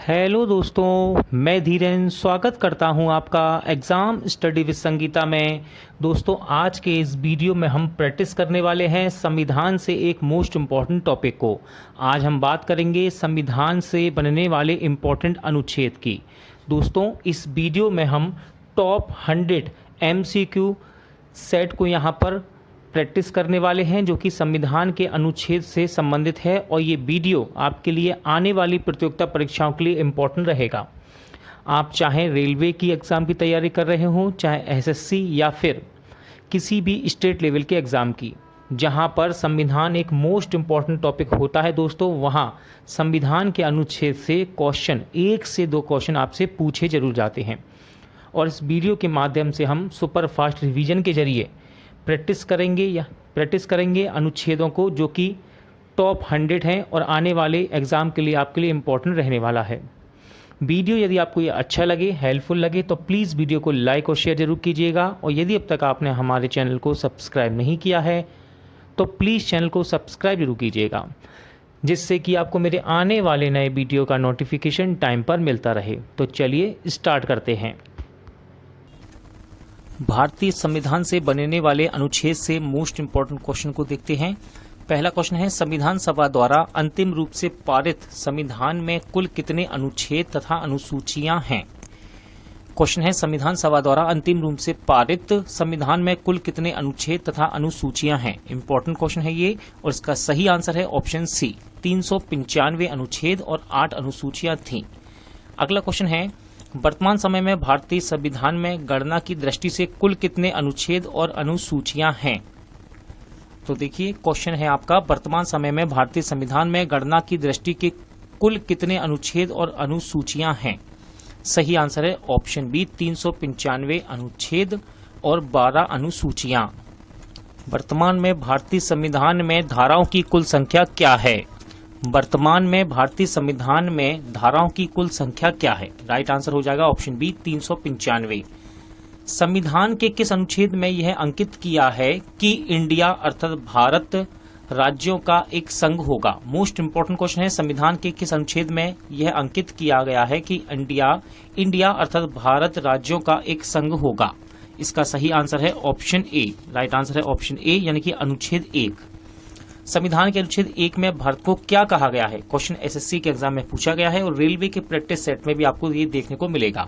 Hello दोस्तों, मैं धीरेन स्वागत करता हूं आपका एग्ज़ाम स्टडी विद संगीता में। दोस्तों, आज के इस वीडियो में हम प्रैक्टिस करने वाले हैं संविधान से एक मोस्ट इम्पॉर्टेंट टॉपिक को। आज हम बात करेंगे संविधान से बनने वाले इम्पॉर्टेंट अनुच्छेद की। दोस्तों, इस वीडियो में हम टॉप 100 MCQ सेट को यहाँ पर प्रैक्टिस करने वाले हैं, जो कि संविधान के अनुच्छेद से संबंधित है। और ये वीडियो आपके लिए आने वाली प्रतियोगिता परीक्षाओं के लिए इम्पोर्टेंट रहेगा। आप चाहे रेलवे की एग्ज़ाम की तैयारी कर रहे हों, चाहे SSC या फिर किसी भी स्टेट लेवल के एग्ज़ाम की, जहां पर संविधान एक मोस्ट इम्पॉर्टेंट टॉपिक होता है दोस्तों, वहां संविधान के अनुच्छेद से क्वेश्चन 1 से 2 क्वेश्चन आपसे पूछे जरूर जाते हैं। और इस वीडियो के माध्यम से हम सुपर फास्ट रिवीजन के जरिए प्रैक्टिस करेंगे अनुच्छेदों को, जो कि टॉप 100 हैं और आने वाले एग्ज़ाम के लिए आपके लिए इम्पोर्टेंट रहने वाला है। वीडियो यदि आपको ये अच्छा लगे, हेल्पफुल लगे, तो प्लीज़ वीडियो को लाइक और शेयर जरूर कीजिएगा। और यदि अब तक आपने हमारे चैनल को सब्सक्राइब नहीं किया है तो प्लीज़ चैनल को सब्सक्राइब जरूर कीजिएगा, जिससे कि आपको मेरे आने वाले नए वीडियो का नोटिफिकेशन टाइम पर मिलता रहे। तो चलिए स्टार्ट करते हैं। भारतीय संविधान से बनने वाले अनुच्छेद से मोस्ट इम्पॉर्टेंट क्वेश्चन को देखते हैं। पहला क्वेश्चन है, संविधान सभा द्वारा अंतिम रूप से पारित संविधान में कुल कितने अनुच्छेद तथा अनुसूचियां हैं? क्वेश्चन है, संविधान सभा द्वारा अंतिम रूप से पारित संविधान में कुल कितने अनुच्छेद तथा अनुसूचियां हैं? इंपॉर्टेंट क्वेश्चन है ये, और इसका सही आंसर है ऑप्शन सी, 395 अनुच्छेद और 8 अनुसूचियां थीं। अगला क्वेश्चन है, वर्तमान समय में भारतीय संविधान में गणना की दृष्टि से कुल कितने अनुच्छेद और अनुसूचियां हैं? तो देखिए, क्वेश्चन है आपका, वर्तमान समय में भारतीय संविधान में गणना की दृष्टि के कुल कितने अनुच्छेद और अनुसूचियां हैं? सही आंसर है ऑप्शन बी, 395 अनुच्छेद और 12 अनुसूचियां। वर्तमान में भारतीय संविधान में धाराओं की कुल संख्या क्या है? वर्तमान में भारतीय संविधान में धाराओं की कुल संख्या क्या है? राइट आंसर हो जाएगा ऑप्शन बी, 395। संविधान के किस अनुच्छेद में यह अंकित किया है कि इंडिया अर्थात भारत राज्यों का एक संघ होगा? मोस्ट इंपोर्टेंट क्वेश्चन है, संविधान के किस अनुच्छेद में यह अंकित किया गया है कि इंडिया अर्थात भारत राज्यों का एक संघ होगा? इसका सही आंसर है ऑप्शन ए। राइट आंसर है ऑप्शन ए, यानी कि अनुच्छेद 1। संविधान के अनुच्छेद 1 में भारत को क्या कहा गया है? क्वेश्चन SSC के एग्जाम में पूछा गया है और रेलवे के प्रैक्टिस सेट में भी आपको ये देखने को मिलेगा।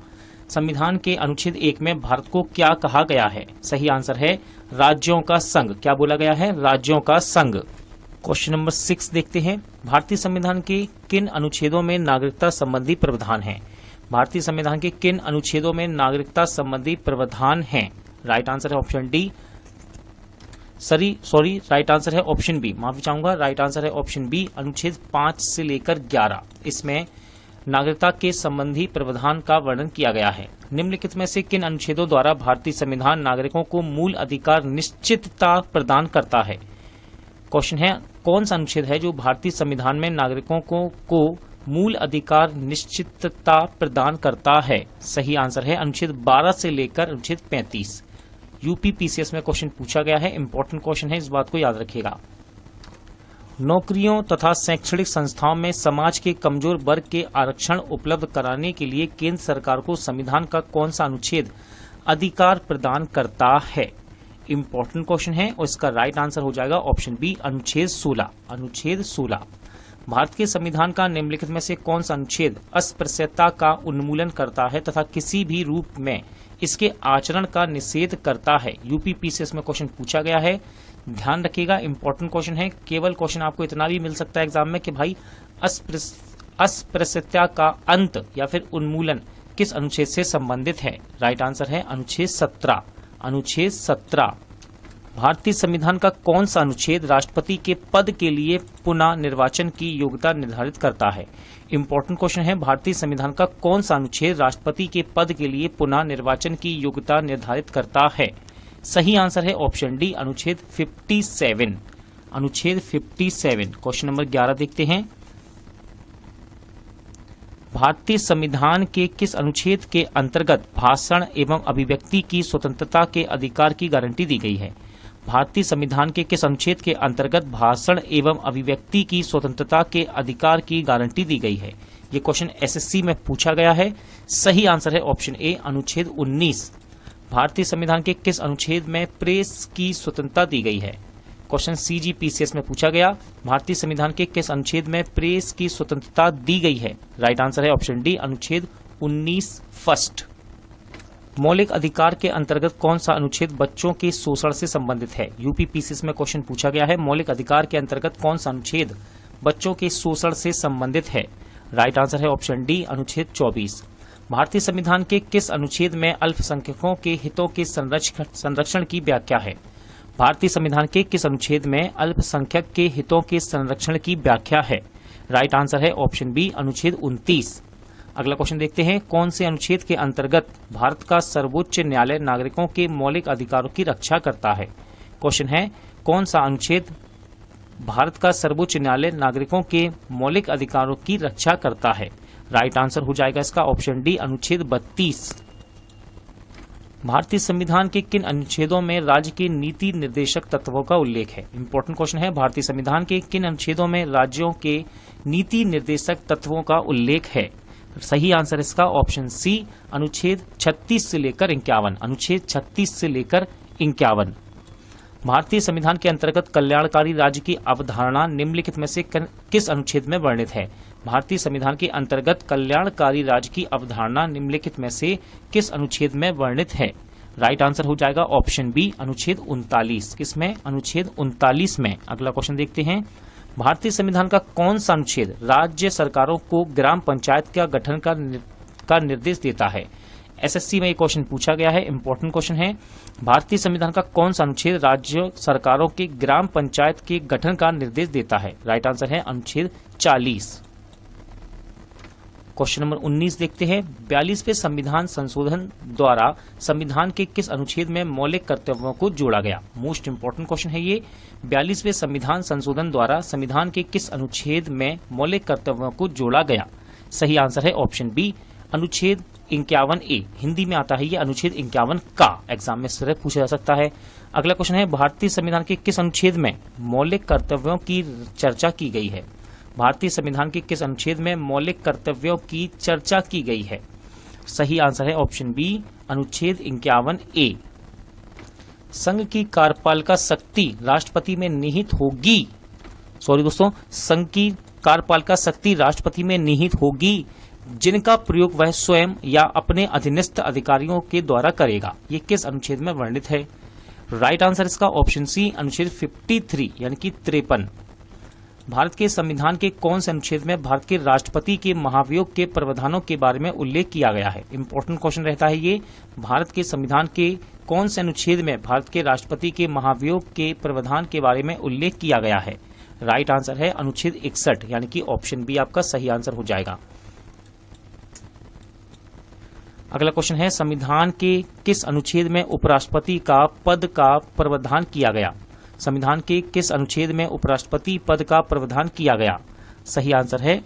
संविधान के अनुच्छेद 1 में भारत को क्या कहा गया है? सही आंसर है राज्यों का संघ। क्या बोला गया है? राज्यों का संघ। क्वेश्चन नंबर 6 देखते हैं, भारतीय संविधान के किन अनुच्छेदों में नागरिकता संबंधी प्रावधान है? भारतीय संविधान के किन अनुच्छेदों में नागरिकता संबंधी प्रावधान है? राइट आंसर है ऑप्शन डी, राइट आंसर है ऑप्शन बी, माफी चाहूंगा, राइट आंसर है ऑप्शन बी, अनुच्छेद 5 से लेकर 11। इसमें नागरिकता के संबंधी प्रावधान का वर्णन किया गया है। निम्नलिखित में से किन अनुच्छेदों द्वारा भारतीय संविधान नागरिकों को मूल अधिकार निश्चितता प्रदान करता है? क्वेश्चन है, कौन सा अनुच्छेद है जो भारतीय संविधान में नागरिकों को मूल अधिकार निश्चितता प्रदान करता है? सही आंसर है अनुच्छेद 12 से लेकर अनुच्छेद 35। UPPCS में क्वेश्चन पूछा गया है, इंपॉर्टेंट क्वेश्चन है, इस बात को याद रखिएगा। नौकरियों तथा शैक्षणिक संस्थाओं में समाज के कमजोर वर्ग के आरक्षण उपलब्ध कराने के लिए केंद्र सरकार को संविधान का कौन सा अनुच्छेद अधिकार प्रदान करता है? इंपॉर्टेंट क्वेश्चन है, और इसका राइट आंसर हो जाएगा ऑप्शन बी, अनुच्छेद 16। अनुच्छेद 16। भारत के संविधान का निम्नलिखित में से कौन सा अनुच्छेद अस्पृश्यता का उन्मूलन करता है तथा किसी भी रूप में इसके आचरण का निषेध करता है? UPPCS में क्वेश्चन पूछा गया है, ध्यान रखिएगा, इंपॉर्टेंट क्वेश्चन है। केवल क्वेश्चन आपको इतना भी मिल सकता है एग्जाम में कि भाई अस्पृश्यता का अंत या फिर उन्मूलन किस अनुच्छेद से संबंधित है? राइट आंसर है अनुच्छेद 17। अनुच्छेद 17। भारतीय संविधान का कौन सा अनुच्छेद राष्ट्रपति के पद के लिए पुनः निर्वाचन की योग्यता निर्धारित करता है? इंपॉर्टेंट क्वेश्चन है, भारतीय संविधान का कौन सा अनुच्छेद राष्ट्रपति के पद के लिए पुनः निर्वाचन की योग्यता निर्धारित करता है? सही आंसर है ऑप्शन डी, अनुच्छेद 57। अनुच्छेद 57। क्वेश्चन नंबर 11 देखते हैं, भारतीय संविधान के किस अनुच्छेद के अंतर्गत भाषण एवं अभिव्यक्ति की स्वतंत्रता के अधिकार की गारंटी दी गई है? भारतीय संविधान के किस अनुच्छेद के अंतर्गत भाषण एवं अभिव्यक्ति की स्वतंत्रता के अधिकार की गारंटी दी गई है? ये क्वेश्चन एसएससी में पूछा गया है। सही आंसर है ऑप्शन ए अनुच्छेद 19। भारतीय संविधान के किस अनुच्छेद में प्रेस की स्वतंत्रता दी गई है? क्वेश्चन सीजीपीसीएस में पूछा गया, भारतीय संविधान के किस अनुच्छेद में प्रेस की स्वतंत्रता दी गई है? राइट आंसर है ऑप्शन डी अनुच्छेद 19 फर्स्ट। मौलिक अधिकार के अंतर्गत कौन सा अनुच्छेद बच्चों के शोषण से संबंधित है? यूपीपीसीएस में क्वेश्चन पूछा गया है, मौलिक अधिकार के अंतर्गत कौन सा अनुच्छेद बच्चों के शोषण से संबंधित है? राइट आंसर है ऑप्शन डी अनुच्छेद 24। भारतीय संविधान के किस अनुच्छेद में अल्पसंख्यकों के हितों के संरक्षण की व्याख्या है? भारतीय संविधान के किस अनुच्छेद में अल्पसंख्यक के हितों के संरक्षण की व्याख्या है? राइट आंसर है ऑप्शन बी अनुच्छेद 29। अगला क्वेश्चन देखते हैं, कौन से अनुच्छेद के अंतर्गत भारत का सर्वोच्च न्यायालय नागरिकों के मौलिक अधिकारों की रक्षा करता है? क्वेश्चन है, कौन सा अनुच्छेद भारत का सर्वोच्च न्यायालय नागरिकों के मौलिक अधिकारों की रक्षा करता है? राइट आंसर हो जाएगा इसका ऑप्शन डी अनुच्छेद 32। भारतीय संविधान के किन अनुच्छेदों में राज्य के नीति निर्देशक तत्वों का उल्लेख है? इंपॉर्टेंट क्वेश्चन है, भारतीय संविधान के किन अनुच्छेदों में राज्यों के नीति निर्देशक तत्वों का उल्लेख है? सही आंसर इसका ऑप्शन सी अनुच्छेद 36 से लेकर 51। अनुच्छेद 36 से लेकर 51। भारतीय संविधान के अंतर्गत कल्याणकारी राज्य की अवधारणा निम्नलिखित में से किस अनुच्छेद में वर्णित है? भारतीय संविधान के अंतर्गत कल्याणकारी राज्य की अवधारणा निम्नलिखित में से किस अनुच्छेद में वर्णित है? राइट आंसर हो जाएगा ऑप्शन बी अनुच्छेद 39। किसमें? अनुच्छेद 39 में। अगला क्वेश्चन देखते हैं, भारतीय संविधान का कौन सा अनुच्छेद राज्य सरकारों को ग्राम पंचायत का गठन का निर्देश देता है? एसएससी में ये क्वेश्चन पूछा गया है, इंपॉर्टेंट क्वेश्चन है। भारतीय संविधान का कौन सा अनुच्छेद राज्य सरकारों के ग्राम पंचायत के गठन का निर्देश देता है? राइट आंसर है अनुच्छेद 40। क्वेश्चन नंबर 19 देखते हैं, 42वें संविधान संशोधन द्वारा संविधान के किस अनुच्छेद में मौलिक कर्तव्यों को जोड़ा गया? मोस्ट इंपोर्टेंट क्वेश्चन है ये। 42वें संविधान संशोधन द्वारा संविधान के किस अनुच्छेद में मौलिक कर्तव्यों को जोड़ा गया? सही आंसर है ऑप्शन बी अनुच्छेद 51A। हिंदी में आता है ये अनुच्छेद 51 का। एग्जाम में सिर्फ पूछा जा सकता है। अगला क्वेश्चन है, भारतीय संविधान के किस अनुच्छेद में मौलिक कर्तव्यों की चर्चा की गई है? भारतीय संविधान के किस अनुच्छेद में मौलिक कर्तव्यों की चर्चा की गई है? सही आंसर है ऑप्शन बी अनुच्छेद 51A। संघ की कार्यपालिका शक्ति राष्ट्रपति में निहित होगी। सॉरी दोस्तों, संघ की कार्यपालिका शक्ति राष्ट्रपति में निहित होगी जिनका प्रयोग वह स्वयं या अपने अधीनस्थ अधिकारियों के द्वारा करेगा। ये किस अनुच्छेद में वर्णित है? राइट आंसर इसका ऑप्शन सी अनुच्छेद 53 यानी कि 53। भारत के संविधान के कौन से अनुच्छेद में भारत के राष्ट्रपति के महाभियोग के प्रावधानों के बारे में उल्लेख किया गया है? इंपॉर्टेंट क्वेश्चन रहता है ये। भारत के संविधान के कौन से अनुच्छेद में भारत के राष्ट्रपति के महाभियोग के प्रावधान के बारे में उल्लेख किया गया है? राइट आंसर है अनुच्छेद 61 यानी कि ऑप्शन बी आपका सही आंसर हो जाएगा। अगला क्वेश्चन है, संविधान के किस अनुच्छेद में उपराष्ट्रपति का पद का प्रावधान किया गया? संविधान के किस अनुच्छेद में उपराष्ट्रपति पद का प्रावधान किया गया? सही आंसर है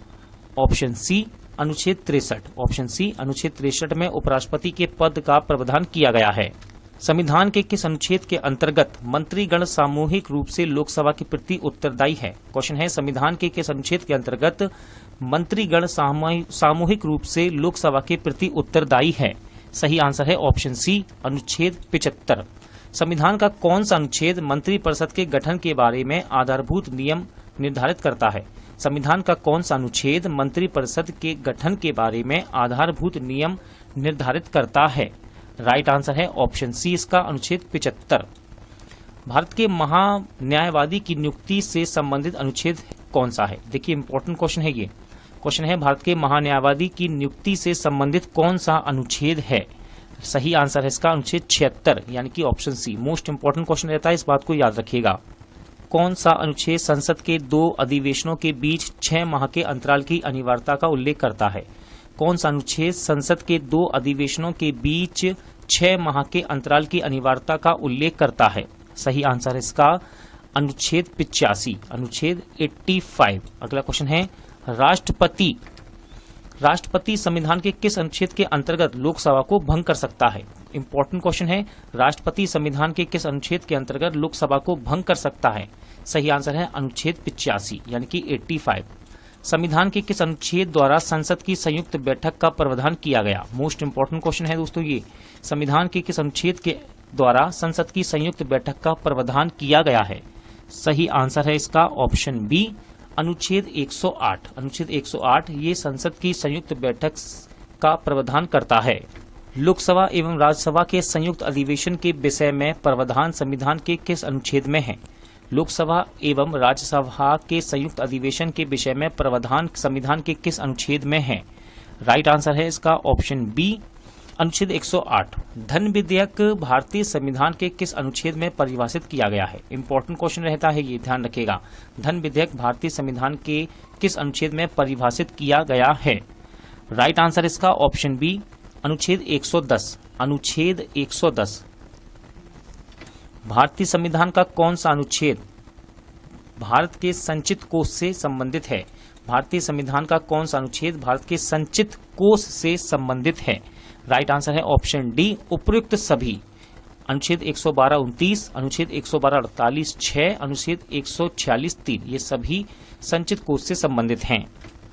ऑप्शन सी अनुच्छेद 63। ऑप्शन सी अनुच्छेद 63 में उपराष्ट्रपति के पद का प्रावधान किया गया है। संविधान के किस अनुच्छेद के अंतर्गत मंत्रीगण सामूहिक रूप से लोकसभा के प्रति उत्तरदायी है? क्वेश्चन है, संविधान के किस अनुच्छेद के अंतर्गत मंत्रीगण सामूहिक रूप से लोकसभा के प्रति उत्तरदायी है? सही आंसर है ऑप्शन सी अनुच्छेद 75। संविधान का कौन सा अनुच्छेद मंत्रिपरिषद के गठन के बारे में आधारभूत नियम निर्धारित करता है? संविधान का कौन सा अनुच्छेद मंत्रिपरिषद के गठन के बारे में आधारभूत नियम निर्धारित करता है? राइट आंसर है ऑप्शन सी इसका अनुच्छेद 75। भारत के महान्यायवादी की नियुक्ति से संबंधित अनुच्छेद कौन सा है? देखिए इंपॉर्टेंट क्वेश्चन है ये। क्वेश्चन है, भारत के महान्यायवादी की नियुक्ति से संबंधित कौन सा अनुच्छेद है? सही आंसर है इसका अनुच्छेद 76 यानी कि option C. Most important question रहता है, इस बात को याद रखिएगा। कौन सा अनुच्छेद संसद के 2 अधिवेशनों के बीच 6 माह के अंतराल की अनिवार्यता का उल्लेख करता है? कौन सा अनुच्छेद संसद के 2 अधिवेशनों के बीच 6 माह के अंतराल की अनिवार्यता का उल्लेख करता है? सही आंसर इसका अनुच्छेद 85 अनुच्छेद 85। अगला क्वेश्चन है, राष्ट्रपति संविधान के किस अनुच्छेद के अंतर्गत लोकसभा को भंग कर सकता है? इंपॉर्टेंट क्वेश्चन है, राष्ट्रपति संविधान के किस अनुच्छेद के अंतर्गत लोकसभा को भंग कर सकता है? सही आंसर है अनुच्छेद 85 यानी कि 85। संविधान के किस अनुच्छेद द्वारा संसद की संयुक्त बैठक का प्रावधान किया गया? मोस्ट इंपोर्टेंट क्वेश्चन है दोस्तों ये। संविधान के किस अनुच्छेद के द्वारा संसद की संयुक्त बैठक का प्रावधान किया गया है? सही आंसर है इसका ऑप्शन बी, अनुच्छेद 108। अनुच्छेद 108 ये संसद की संयुक्त बैठक का प्रावधान करता है। लोकसभा एवं राज्यसभा के संयुक्त अधिवेशन के विषय में प्रावधान संविधान के किस अनुच्छेद में है? लोकसभा एवं राज्यसभा के संयुक्त अधिवेशन के विषय में प्रावधान संविधान के किस अनुच्छेद में है? राइट आंसर है इसका ऑप्शन बी, अनुच्छेद 108। धन विधेयक भारतीय संविधान के किस अनुच्छेद में परिभाषित किया गया है? इंपॉर्टेंट क्वेश्चन रहता है ये, ध्यान रखिएगा। धन विधेयक भारतीय संविधान के किस अनुच्छेद में परिभाषित किया गया है? राइट आंसर इसका ऑप्शन बी, अनुच्छेद 110। अनुच्छेद 110। भारतीय संविधान का कौन सा अनुच्छेद भारत के संचित कोष से संबंधित है? भारतीय संविधान का कौन सा अनुच्छेद भारत के संचित कोष से संबंधित है? राइट आंसर है ऑप्शन डी, उपयुक्त सभी। अनुच्छेद 112(29), अनुच्छेद 112(48)(6), अनुच्छेद 146(3) ये सभी संचित कोष से संबंधित हैं।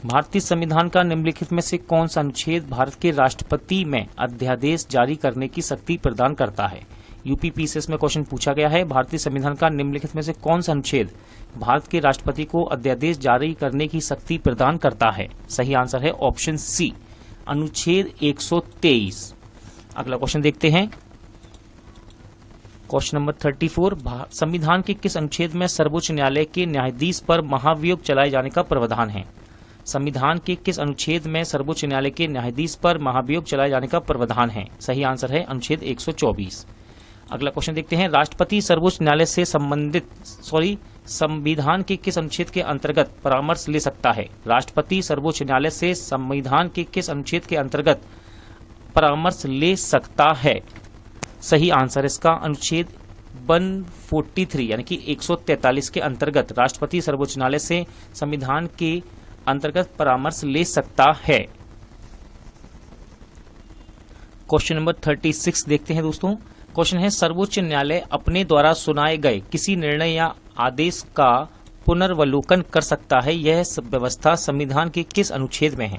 भारतीय संविधान का निम्नलिखित में से कौन सा अनुच्छेद भारत के राष्ट्रपति में अध्यादेश जारी करने की शक्ति प्रदान करता है? यूपीपीसीएस में क्वेश्चन पूछा गया है, भारतीय संविधान का निम्नलिखित में से कौन सा अनुच्छेद भारत के राष्ट्रपति को अध्यादेश जारी करने की शक्ति प्रदान करता है? सही आंसर है ऑप्शन सी, अनुच्छेद 123। अगला क्वेश्चन देखते हैं, क्वेश्चन नंबर 34। संविधान के किस अनुच्छेद में सर्वोच्च न्यायालय के न्यायाधीश पर महाभियोग चलाए जाने का प्रावधान है? संविधान के किस अनुच्छेद में सर्वोच्च न्यायालय के न्यायाधीश पर महाभियोग चलाए जाने का प्रावधान है? सही आंसर है अनुच्छेद 124। अगला क्वेश्चन देखते हैं, राष्ट्रपति सर्वोच्च न्यायालय से संबंधित संविधान के किस अनुच्छेद के अंतर्गत परामर्श ले सकता है? राष्ट्रपति सर्वोच्च न्यायालय से संविधान के किस अनुच्छेद के अंतर्गत परामर्श ले सकता है? सही आंसर इसका अनुच्छेद 143 यानी कि 143 के अंतर्गत राष्ट्रपति सर्वोच्च न्यायालय से संविधान के अंतर्गत परामर्श ले सकता है। क्वेश्चन नंबर 36 देखते हैं दोस्तों। क्वेश्चन है, सर्वोच्च न्यायालय अपने द्वारा सुनाए गए किसी निर्णय या आदेश का पुनर्वलोकन कर सकता है, यह व्यवस्था संविधान के किस अनुच्छेद में है?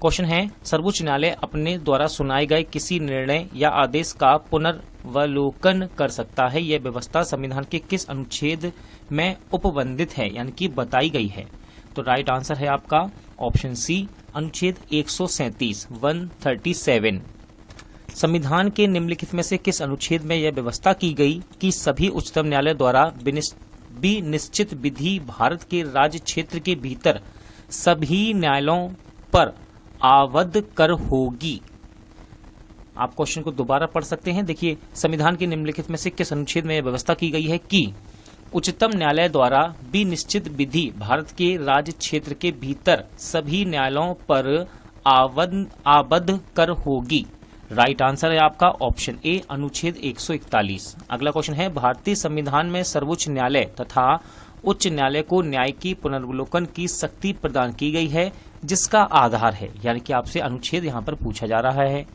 क्वेश्चन है, सर्वोच्च न्यायालय अपने द्वारा सुनाए गए किसी निर्णय या आदेश का पुनर्वलोकन कर सकता है, यह व्यवस्था संविधान के किस अनुच्छेद में उपबंधित है यानी कि बताई गई है? तो राइट आंसर है आपका ऑप्शन सी, अनुच्छेद 137 137। संविधान के निम्नलिखित में से किस अनुच्छेद में यह व्यवस्था की गई कि सभी उच्चतम न्यायालय द्वारा निश्चित विधि भारत के राज्य क्षेत्र के भीतर सभी न्यायालयों पर आवद्ध कर होगी? आप क्वेश्चन को दोबारा पढ़ सकते हैं। देखिए, संविधान के निम्नलिखित में से किस अनुच्छेद में यह व्यवस्था की गई है कि उच्चतम न्यायालय द्वारा निश्चित विधि भारत के राज्य क्षेत्र के भीतर सभी न्यायालयों पर आवद्ध कर होगी? राइट आंसर है आपका ऑप्शन ए, अनुच्छेद 141। अगला क्वेश्चन है, भारतीय संविधान में सर्वोच्च न्यायालय तथा उच्च न्यायालय को न्याय की पुनर्वलोकन की शक्ति प्रदान की गई है, जिसका आधार है, यानी कि आपसे अनुच्छेद यहाँ पर पूछा जा रहा है।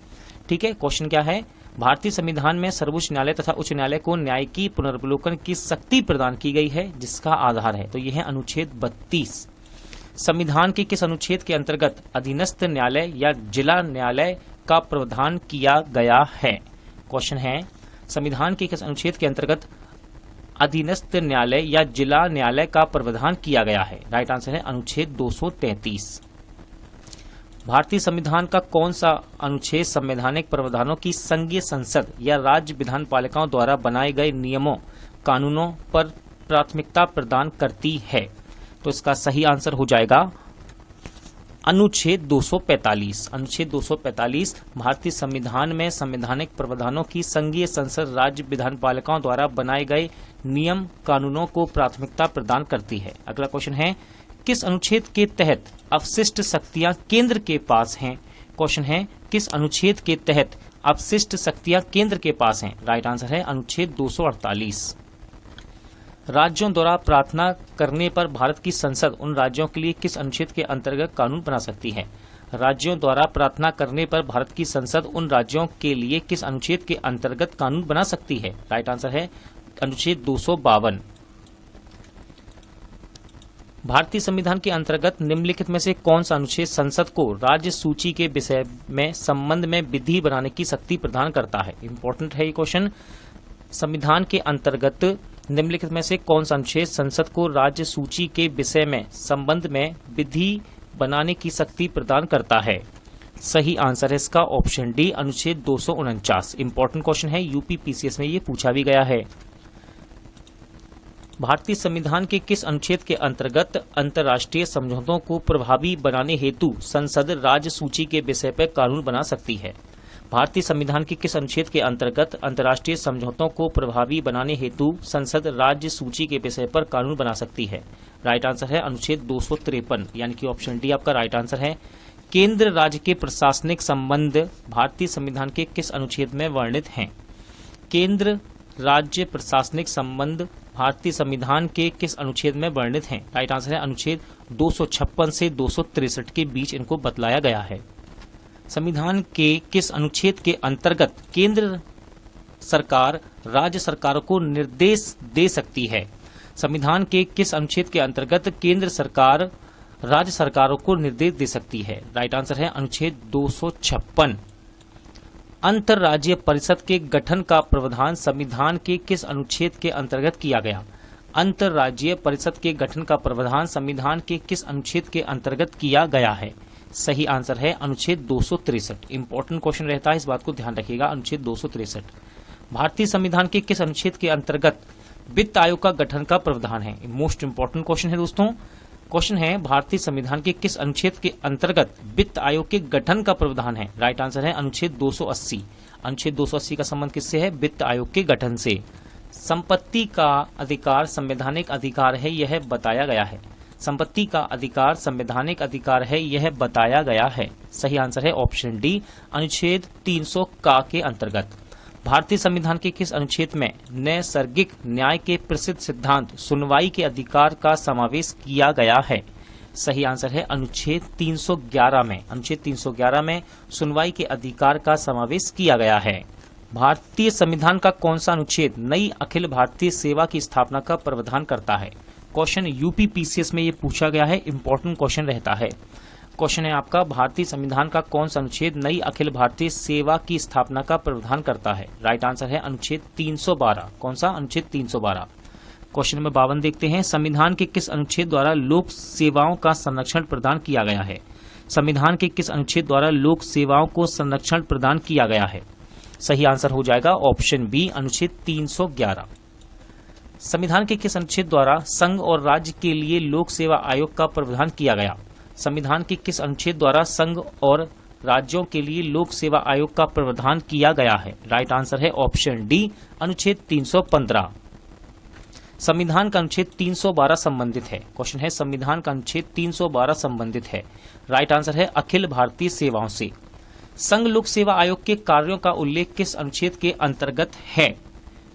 ठीक है, क्वेश्चन क्या है, भारतीय संविधान में सर्वोच्च न्यायालय तथा उच्च न्यायालय को न्याय की पुनर्वलोकन की शक्ति प्रदान की गई है, जिसका आधार है, तो यह है अनुच्छेद 32। संविधान के किस अनुच्छेद के अंतर्गत अधीनस्थ न्यायालय या जिला न्यायालय का प्रावधान किया गया है? क्वेश्चन है, संविधान के किस अनुच्छेद के अंतर्गत अधीनस्थ न्यायालय या जिला न्यायालय का प्रावधान किया गया है? राइट आंसर है अनुच्छेद 233। भारतीय संविधान का कौन सा अनुच्छेद संवैधानिक प्रावधानों की संघीय संसद या राज्य विधान पालिकाओं द्वारा बनाए गए नियमों कानूनों पर प्राथमिकता प्रदान करती है? तो इसका सही आंसर हो जाएगा अनुच्छेद 245। अनुच्छेद 245 भारतीय संविधान में संवैधानिक प्रावधानों की संघीय संसद राज्य विधान पालिकाओं द्वारा बनाए गए नियम कानूनों को प्राथमिकता प्रदान करती है। अगला क्वेश्चन है, किस अनुच्छेद के तहत अवशिष्ट शक्तियां केंद्र के पास हैं? क्वेश्चन है, किस अनुच्छेद के तहत अवशिष्ट शक्तियां केंद्र के पास हैं? राइट आंसर है अनुच्छेद 248। राज्यों द्वारा प्रार्थना करने पर भारत की संसद उन राज्यों के लिए किस अनुच्छेद के अंतर्गत कानून बना सकती है? राज्यों द्वारा प्रार्थना करने पर भारत की संसद उन राज्यों के लिए किस अनुच्छेद के अंतर्गत कानून बना सकती है? राइट आंसर है अनुच्छेद 252। भारतीय संविधान के अंतर्गत निम्नलिखित में से कौन सा अनुच्छेद संसद को राज्य सूची के विषय में संबंध में विधि बनाने की शक्ति प्रदान करता है? इंपॉर्टेंट है ये क्वेश्चन। संविधान के अंतर्गत निम्नलिखित में से कौन सा अनुच्छेद संसद को राज्य सूची के विषय में संबंध में विधि बनाने की शक्ति प्रदान करता है? सही आंसर है इसका ऑप्शन डी, अनुच्छेद 249। इंपॉर्टेंट क्वेश्चन है, यूपी पीसीएस में ये पूछा भी गया है। भारतीय संविधान के किस अनुच्छेद के अंतर्गत अंतर्राष्ट्रीय समझौतों को प्रभावी बनाने हेतु संसद राज्य सूची के विषय पर कानून बना सकती है? भारतीय संविधान के किस अनुच्छेद के अंतर्गत अंतर्राष्ट्रीय समझौतों को प्रभावी बनाने हेतु संसद राज्य सूची के विषय पर कानून बना सकती है? राइट आंसर है अनुच्छेद 253, यानी कि ऑप्शन डी आपका राइट आंसर है। केंद्र राज्य के प्रशासनिक संबंध भारतीय संविधान के किस अनुच्छेद में वर्णित हैं? केंद्र राज्य प्रशासनिक संबंध भारतीय संविधान के किस अनुच्छेद में वर्णित हैं? राइट आंसर है अनुच्छेद 256 से 263 के बीच इनको बतलाया गया है। संविधान के किस अनुच्छेद के अंतर्गत केंद्र सरकार राज्य सरकारों को निर्देश दे सकती है? संविधान के किस अनुच्छेद के अंतर्गत केंद्र सरकार राज्य सरकारों को निर्देश दे सकती है? राइट आंसर है अनुच्छेद 256। अंतर्राज्यीय परिषद के गठन का प्रावधान संविधान के किस अनुच्छेद के अंतर्गत किया गया? अंतर्राज्यीय परिषद के गठन का प्रावधान संविधान के किस अनुच्छेद के अंतर्गत किया गया है? सही आंसर है अनुच्छेद 263। इंपॉर्टेंट क्वेश्चन रहता है, इस बात को ध्यान रखिएगा। अनुच्छेद 263 भारतीय संविधान के किस अनुच्छेद के अंतर्गत वित्त आयोग का गठन का प्रावधान है? मोस्ट इंपॉर्टेंट क्वेश्चन है दोस्तों। क्वेश्चन है भारतीय संविधान के किस अनुच्छेद के अंतर्गत वित्त आयोग के गठन का प्रावधान है? राइट आंसर है अनुच्छेद 280। अनुच्छेद 280 का संबंध किससे है? वित्त आयोग के गठन से। संपत्ति का अधिकार संवैधानिक अधिकार है, यह बताया गया है। संपत्ति का अधिकार संवैधानिक अधिकार है, यह बताया गया है। सही आंसर है ऑप्शन डी, अनुच्छेद 300 का के अंतर्गत। भारतीय संविधान के किस अनुच्छेद में नैसर्गिक न्याय के प्रसिद्ध सिद्धांत सुनवाई के अधिकार का समावेश किया गया है? सही आंसर है अनुच्छेद 311 में। अनुच्छेद 311 में सुनवाई के अधिकार का समावेश किया गया है। भारतीय संविधान का कौन सा अनुच्छेद नई अखिल भारतीय सेवा की स्थापना का प्रावधान करता है? क्वेश्चन यूपी पीसीएस में ये पूछा गया है, इंपॉर्टेंट क्वेश्चन रहता है। क्वेश्चन है आपका, भारतीय संविधान का कौन सा अनुच्छेद नई अखिल भारतीय सेवा की स्थापना का प्रावधान करता है? राइट आंसर है अनुच्छेद 312। कौन सा? अनुच्छेद 312। क्वेश्चन नंबर 52 देखते हैं, संविधान के किस अनुच्छेद द्वारा लोक सेवाओं का संरक्षण प्रदान किया गया है? संविधान के किस अनुच्छेद द्वारा लोक सेवाओं को संरक्षण प्रदान किया गया है? सही आंसर हो जाएगा ऑप्शन बी, अनुच्छेद 311। संविधान के किस अनुच्छेद द्वारा संघ और राज्य के लिए लोक सेवा आयोग का प्रावधान किया गया? संविधान के किस अनुच्छेद द्वारा संघ और राज्यों के लिए लोक सेवा आयोग का प्रावधान किया गया है? राइट आंसर है ऑप्शन डी, अनुच्छेद 315। संविधान का अनुच्छेद 312 संबंधित है। क्वेश्चन है, संविधान का अनुच्छेद 312 संबंधित है। राइट आंसर है अखिल भारतीय सेवाओं से। संघ लोक सेवा आयोग के कार्यों का उल्लेख किस अनुच्छेद के अंतर्गत है?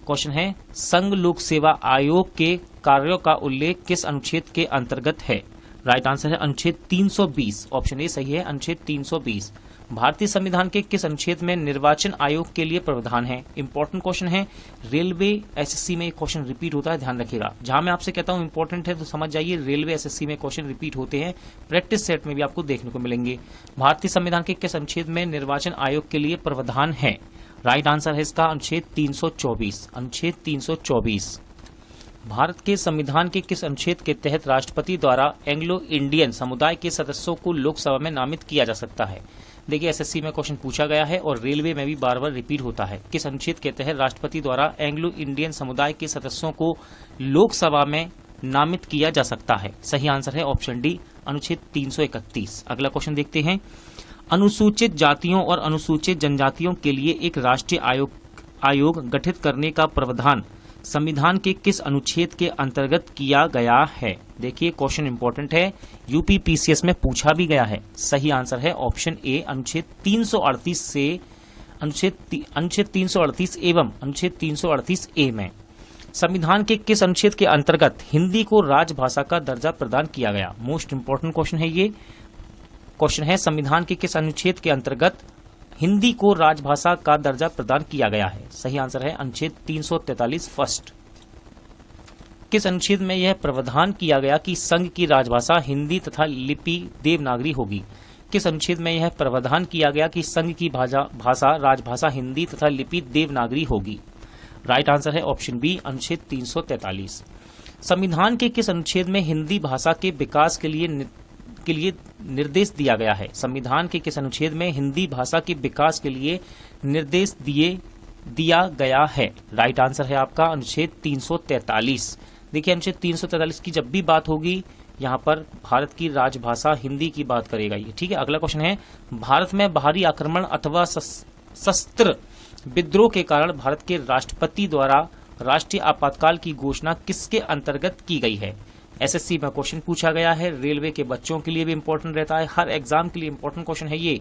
क्वेश्चन है, संघ लोक सेवा आयोग के कार्यों का उल्लेख किस अनुच्छेद के अंतर्गत है? राइट आंसर है अनुच्छेद 320। ऑप्शन ए सही है, अनुच्छेद 320। भारतीय संविधान के किस अनुच्छेद में निर्वाचन आयोग के लिए प्रावधान है? इंपॉर्टेंट क्वेश्चन है, रेलवे एसएससी में क्वेश्चन रिपीट होता है, ध्यान रखिएगा। जहां मैं आपसे कहता हूं इंपॉर्टेंट है तो समझ जाइए, रेलवे एसएससी में क्वेश्चन रिपीट होते हैं, प्रैक्टिस सेट में भी आपको देखने को मिलेंगे। भारतीय संविधान के किस अनुच्छेद में निर्वाचन आयोग के लिए प्रावधान है? राइट आंसर है इसका अनुच्छेद 324। अनुच्छेद 324। भारत के संविधान के किस अनुच्छेद के तहत राष्ट्रपति द्वारा एंग्लो इंडियन समुदाय के सदस्यों को लोकसभा में नामित किया जा सकता है? देखिए एसएससी में क्वेश्चन पूछा गया है और रेलवे में भी बार बार रिपीट होता है। किस अनुच्छेद के तहत राष्ट्रपति द्वारा एंग्लो इंडियन समुदाय के सदस्यों को लोकसभा में नामित किया जा सकता है? सही आंसर है ऑप्शन डी, अनुच्छेद 331। अगला क्वेश्चन देखते हैं, अनुसूचित जातियों और अनुसूचित जनजातियों के लिए एक राष्ट्रीय आयोग गठित करने का प्रावधान संविधान के किस अनुच्छेद के अंतर्गत किया गया है? देखिए क्वेश्चन इंपॉर्टेंट है, यूपी पीसीएस में पूछा भी गया है। सही आंसर है ऑप्शन ए, अनुच्छेद 338 से अनुच्छेद 338 एवं अनुच्छेद 338 ए में। संविधान के किस अनुच्छेद के अंतर्गत हिंदी को राजभाषा का दर्जा प्रदान किया गया? मोस्ट इंपॉर्टेंट क्वेश्चन है ये। क्वेश्चन है, संविधान के किस अनुच्छेद के अंतर्गत हिंदी को राजभाषा का दर्जा प्रदान किया गया है? सही आंसर है अनुच्छेद 343 फर्स्ट। किस अनुच्छेद में यह प्रावधान किया गया कि संघ की राजभाषा हिंदी तथा लिपि देवनागरी होगी? किस अनुच्छेद में यह प्रावधान किया गया कि संघ की भाषा राजभाषा हिंदी तथा लिपि देवनागरी होगी? राइट आंसर है ऑप्शन बी, अनुच्छेद 343। संविधान के किस अनुच्छेद में हिंदी भाषा के विकास के लिए निर्देश दिया गया है? संविधान के किस अनुच्छेद में हिंदी भाषा के विकास के लिए निर्देश दिया गया है? राइट आंसर है आपका अनुच्छेद 343। देखिए, अनुच्छेद 343 की जब भी बात होगी यहाँ पर भारत की राजभाषा हिंदी की बात करेगा ये, ठीक है। अगला क्वेश्चन है, भारत में बाहरी आक्रमण अथवा सशस्त्र विद्रोह के कारण भारत के राष्ट्रपति द्वारा राष्ट्रीय आपातकाल की घोषणा किसके अंतर्गत की गई है? एसएससी में क्वेश्चन पूछा गया है, रेलवे के बच्चों के लिए भी इंपॉर्टेंट रहता है, हर एग्जाम के लिए इंपॉर्टेंट क्वेश्चन है ये।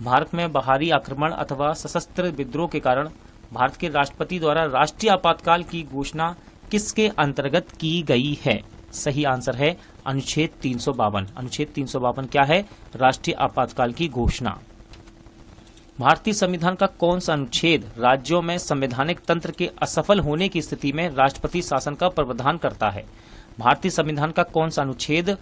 भारत में बाहरी आक्रमण अथवा सशस्त्र विद्रोह के कारण भारत के राष्ट्रपति द्वारा राष्ट्रीय आपातकाल की घोषणा किसके अंतर्गत की गई है? सही आंसर है अनुच्छेद 352। अनुच्छेद 352 क्या है? राष्ट्रीय आपातकाल की घोषणा। भारतीय संविधान का कौन सा अनुच्छेद राज्यों में संवैधानिक तंत्र के असफल होने की स्थिति में राष्ट्रपति शासन का प्रावधान करता है? भारतीय संविधान का कौन सा अनुच्छेद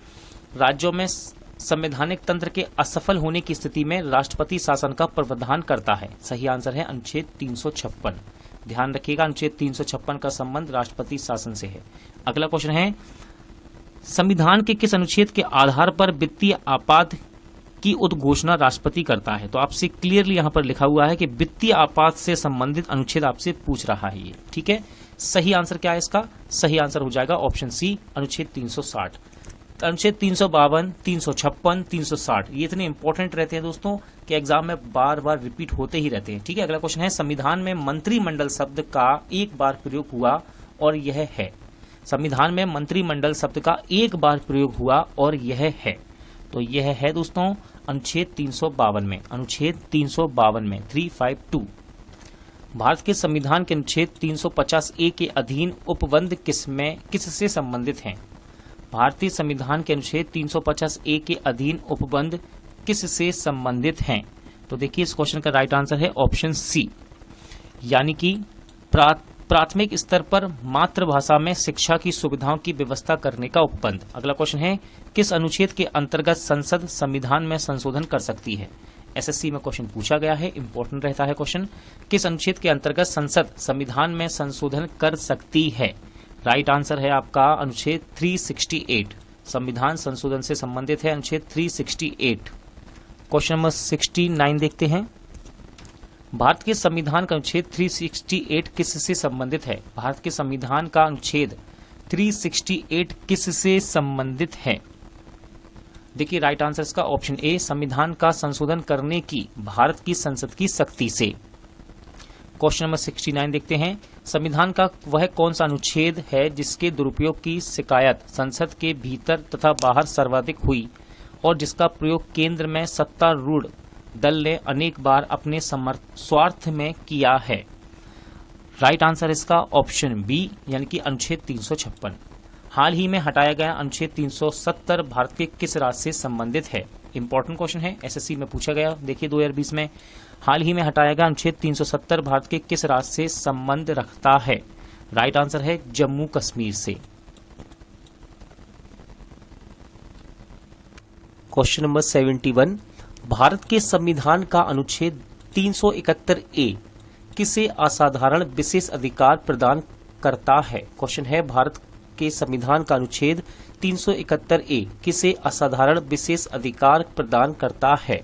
राज्यों में संवैधानिक तंत्र के असफल होने की स्थिति में राष्ट्रपति शासन का प्रावधान करता है? सही आंसर है अनुच्छेद 356। ध्यान रखिएगा, अनुच्छेद 356 का संबंध राष्ट्रपति शासन से है। अगला क्वेश्चन है, संविधान के किस अनुच्छेद के आधार पर वित्तीय आपात की उद्घोषणा राष्ट्रपति करता है? तो आपसे क्लियरली यहां पर लिखा हुआ है कि वित्तीय आपात से संबंधित अनुच्छेद आपसे पूछ रहा है ये, ठीक है। सही आंसर क्या है इसका? सही आंसर हो जाएगा ऑप्शन सी, अनुच्छेद 360। अनुच्छेद 352, 356, 360 ये इतने इंपॉर्टेंट रहते हैं दोस्तों कि एग्जाम में बार बार रिपीट होते ही रहते हैं, ठीक है। अगला क्वेश्चन है, संविधान में मंत्रिमंडल शब्द का एक बार प्रयोग हुआ और यह है? संविधान में मंत्रिमंडल शब्द का एक बार प्रयोग हुआ और यह है, तो यह है दोस्तों अनुच्छेद 352 में। अनुच्छेद 352 में 352। भारत के संविधान के अनुच्छेद 350A के अधीन उपबंध किससे संबंधित हैं? भारतीय संविधान के अनुच्छेद 350A के अधीन उपबंध किससे संबंधित हैं? तो देखिए, इस क्वेश्चन का राइट आंसर है ऑप्शन सी, यानी कि प्राथमिक स्तर पर मातृभाषा में शिक्षा की सुविधाओं की व्यवस्था करने का उपबंध। अगला क्वेश्चन है, किस अनुच्छेद के अंतर्गत संसद संविधान में संशोधन कर सकती है? एसएससी में क्वेश्चन पूछा गया है, इंपॉर्टेंट रहता है क्वेश्चन। किस अनुच्छेद के अंतर्गत संसद संविधान में संशोधन कर सकती है? राइट आंसर है आपका अनुच्छेद 368। संविधान संशोधन से संबंधित है अनुच्छेद 368। क्वेश्चन नंबर 69 देखते हैं, भारत के संविधान का अनुच्छेद 368 किससे संबंधित है? भारत के संविधान का अनुच्छेद 368 किससे संबंधित है? देखिए, राइट आंसर इसका ऑप्शन ए, संविधान का संशोधन करने की भारत की संसद की शक्ति से। क्वेश्चन नंबर 69 देखते हैं, संविधान का वह कौन सा अनुच्छेद है जिसके दुरुपयोग की शिकायत संसद के भीतर तथा बाहर सर्वाधिक हुई और जिसका प्रयोग केंद्र में सत्तारूढ़ दल ने अनेक बार अपने स्वार्थ में किया है? राइट आंसर इसका ऑप्शन बी, यानी कि अनुच्छेद 356। हाल ही में हटाया गया अनुच्छेद 370 भारत के किस राज्य से संबंधित है? इंपॉर्टेंट क्वेश्चन है, एसएससी में पूछा गया। देखिए 2020 में हाल ही में हटाया गया अनुच्छेद 370 भारत के किस राज्य से संबंध रखता है? राइट आंसर है जम्मू कश्मीर से। क्वेश्चन नंबर 71, भारत के संविधान का अनुच्छेद 371A किसे असाधारण विशेष अधिकार प्रदान करता है? क्वेश्चन है, भारत के संविधान का अनुच्छेद 371A किसे असाधारण विशेष अधिकार प्रदान करता है?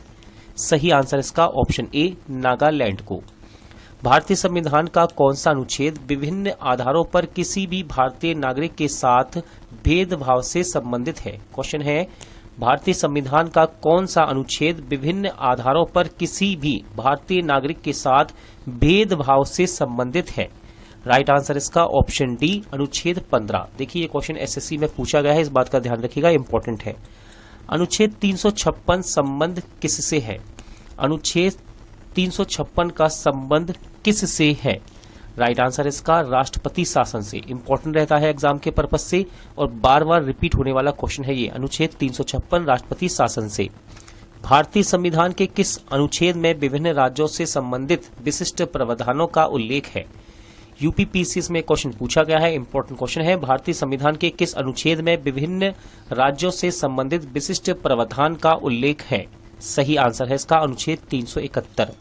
सही आंसर इसका ऑप्शन ए, नागालैंड को। भारतीय संविधान का कौन सा अनुच्छेद विभिन्न आधारों पर किसी भी भारतीय नागरिक के साथ भेदभाव से संबंधित है? क्वेश्चन है, भारतीय संविधान का कौन सा अनुच्छेद विभिन्न आधारों पर किसी भी भारतीय नागरिक के साथ भेदभाव से संबंधित है? राइट आंसर इसका ऑप्शन डी, अनुच्छेद 15। देखिए, ये क्वेश्चन एसएससी में पूछा गया है, इस बात का ध्यान रखिएगा, इंपॉर्टेंट है। अनुच्छेद 356 संबंध किससे है? अनुच्छेद 356 का संबंध किससे है? राइट आंसर इसका राष्ट्रपति शासन से। इंपॉर्टेंट रहता है एग्जाम के पर्पज से और बार बार रिपीट होने वाला क्वेश्चन है ये, अनुच्छेद 356 राष्ट्रपति शासन से। भारतीय संविधान के किस अनुच्छेद में विभिन्न राज्यों से संबंधित विशिष्ट प्रावधानों का उल्लेख है? यूपीपीसीएस में क्वेश्चन पूछा गया है, इंपॉर्टेंट क्वेश्चन है। भारतीय संविधान के किस अनुच्छेद में विभिन्न राज्यों से संबंधित विशिष्ट प्रावधान का उल्लेख है? सही आंसर है इसका अनुच्छेद 371।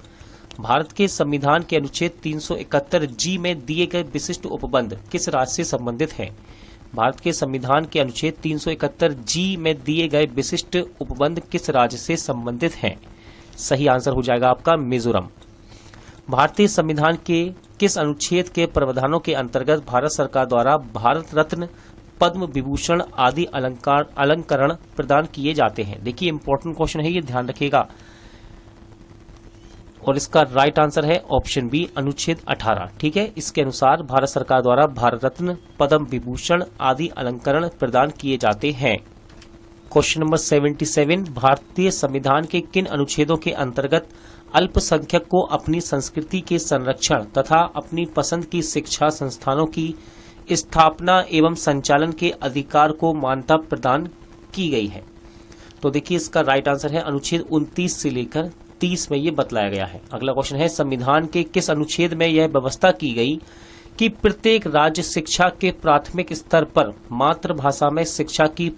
भारत के संविधान के अनुच्छेद 371 जी में दिए गए विशिष्ट उपबंध किस राज्य से संबंधित है? भारत के संविधान के अनुच्छेद 371 जी में दिए गए विशिष्ट उपबंध किस राज्य से संबंधित हैं? सही आंसर हो जाएगा आपका मिजोरम। भारतीय संविधान के किस अनुच्छेद के प्रावधानों के अंतर्गत भारत सरकार द्वारा भारत रत्न, पद्म विभूषण आदि अलंकरण प्रदान किए जाते हैं? देखिए इंपॉर्टेंट क्वेश्चन है, ये ध्यान रखिएगा। और इसका राइट आंसर है ऑप्शन बी अनुच्छेद 18। ठीक है, इसके अनुसार भारत सरकार द्वारा भारत रत्न, पद्म विभूषण आदि अलंकरण प्रदान किए जाते हैं। क्वेश्चन नंबर 77, भारतीय संविधान के किन अनुच्छेदों के अंतर्गत अल्पसंख्यक को अपनी संस्कृति के संरक्षण तथा अपनी पसंद की शिक्षा संस्थानों की स्थापना एवं संचालन के अधिकार को मान्यता प्रदान की गई है? तो देखिए इसका राइट आंसर है अनुच्छेद 29 से लेकर 30 में ये बतलाया गया है। अगला क्वेश्चन है, संविधान के किस अनुच्छेद में यह व्यवस्था की गई कि प्रत्येक राज्य शिक्षा के प्राथमिक स्तर पर मातृभाषा में शिक्षा की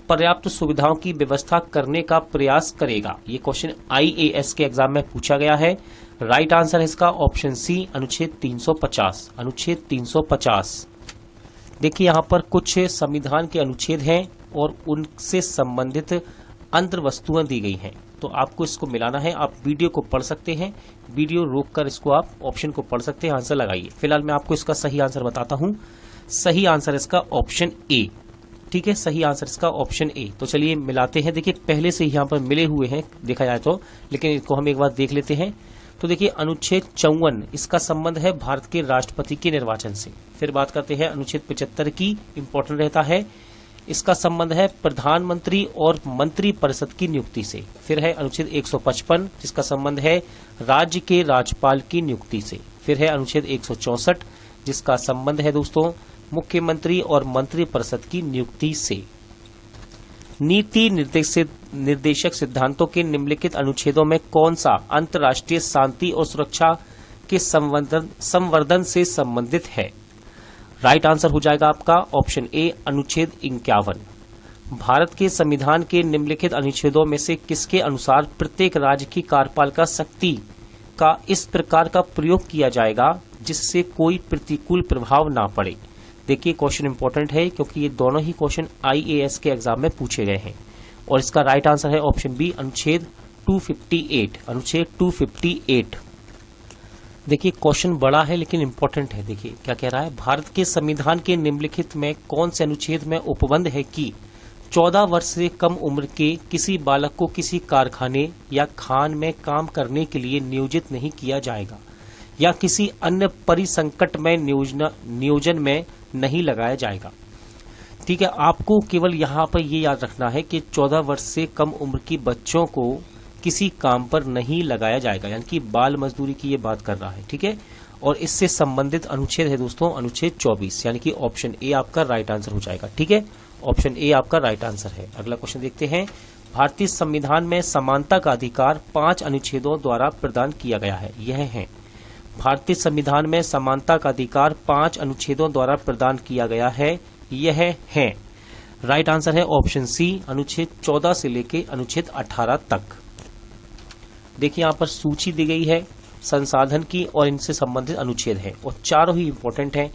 पर्याप्त सुविधाओं की व्यवस्था करने का प्रयास करेगा? ये क्वेश्चन आईएएस के एग्जाम में पूछा गया है। राइट आंसर है इसका ऑप्शन सी अनुच्छेद 350। अनुच्छेद 350। देखिए यहाँ पर कुछ संविधान के अनुच्छेद हैं और उनसे संबंधित अंतर वस्तुएं दी गई हैं, तो आपको इसको मिलाना है। आप वीडियो को पढ़ सकते हैं, वीडियो रोककर इसको आप ऑप्शन को पढ़ सकते हैं, आंसर लगाइए। फिलहाल मैं आपको इसका सही आंसर बताता हूं। सही आंसर इसका ऑप्शन ए। ठीक है, सही आंसर इसका ऑप्शन ए। तो चलिए मिलाते हैं। देखिए पहले से ही यहाँ पर मिले हुए हैं देखा जाए तो, लेकिन इसको हम एक बार देख लेते हैं। तो देखिए अनुच्छेद 54 इसका संबंध है भारत के राष्ट्रपति के निर्वाचन से। फिर बात करते हैं अनुच्छेद 75 की, इंपॉर्टेंट रहता है, इसका संबंध है प्रधानमंत्री और मंत्री परिषद की नियुक्ति से। फिर है अनुच्छेद 155 जिसका संबंध है राज्य के राज्यपाल की नियुक्ति से। फिर है अनुच्छेद 164 जिसका संबंध है दोस्तों मुख्यमंत्री और मंत्री परिषद की नियुक्ति से। नीति निर्देशक सिद्धांतों के निम्नलिखित अनुच्छेदों में कौन सा अंतर्राष्ट्रीय शांति और सुरक्षा के संवर्धन से संबंधित है? राइट आंसर हो जाएगा आपका ऑप्शन ए अनुच्छेद 51। भारत के संविधान के निम्नलिखित अनुच्छेदों में से किसके अनुसार प्रत्येक राज्य की कार्यपालिका शक्ति का इस प्रकार का प्रयोग किया जाएगा जिससे कोई प्रतिकूल प्रभाव ना पड़े? देखिए क्वेश्चन इंपॉर्टेंट है क्योंकि ये दोनों ही क्वेश्चन आईएएस के एग्जाम में पूछे गए हैं। और इसका राइट आंसर है ऑप्शन बी अनुच्छेद 258। अनुच्छेद 258। देखिए क्वेश्चन बड़ा है लेकिन इंपॉर्टेंट है। देखिए क्या कह रहा है, भारत के संविधान के निम्नलिखित में कौन से अनुच्छेद में उपबंध है कि 14 वर्ष से कम उम्र के किसी बालक को किसी कारखाने या खान में काम करने के लिए नियोजित नहीं किया जाएगा या किसी अन्य परिसंकट में नियोजन में नहीं लगाया जाएगा? ठीक है, आपको केवल यहाँ पर ये याद रखना है कि 14 वर्ष से कम उम्र की बच्चों को किसी काम पर नहीं लगाया जाएगा, यानी कि बाल मजदूरी की ये बात कर रहा है। ठीक है, और इससे संबंधित अनुच्छेद है दोस्तों अनुच्छेद 24, यानी कि ऑप्शन ए आपका राइट आंसर हो जाएगा। ठीक है, ऑप्शन ए आपका राइट आंसर है। अगला क्वेश्चन देखते हैं, भारतीय संविधान में समानता का अधिकार 5 अनुच्छेदों द्वारा प्रदान किया गया है। यह है, भारतीय संविधान में समानता का अधिकार 5 अनुच्छेदों द्वारा प्रदान किया गया है। यह है, राइट आंसर है ऑप्शन सी अनुच्छेद 14 से लेके अनुच्छेद 18 तक। देखिए यहाँ पर सूची दी गई है संसाधन की और इनसे संबंधित अनुच्छेद है और चारों ही इंपॉर्टेंट हैं।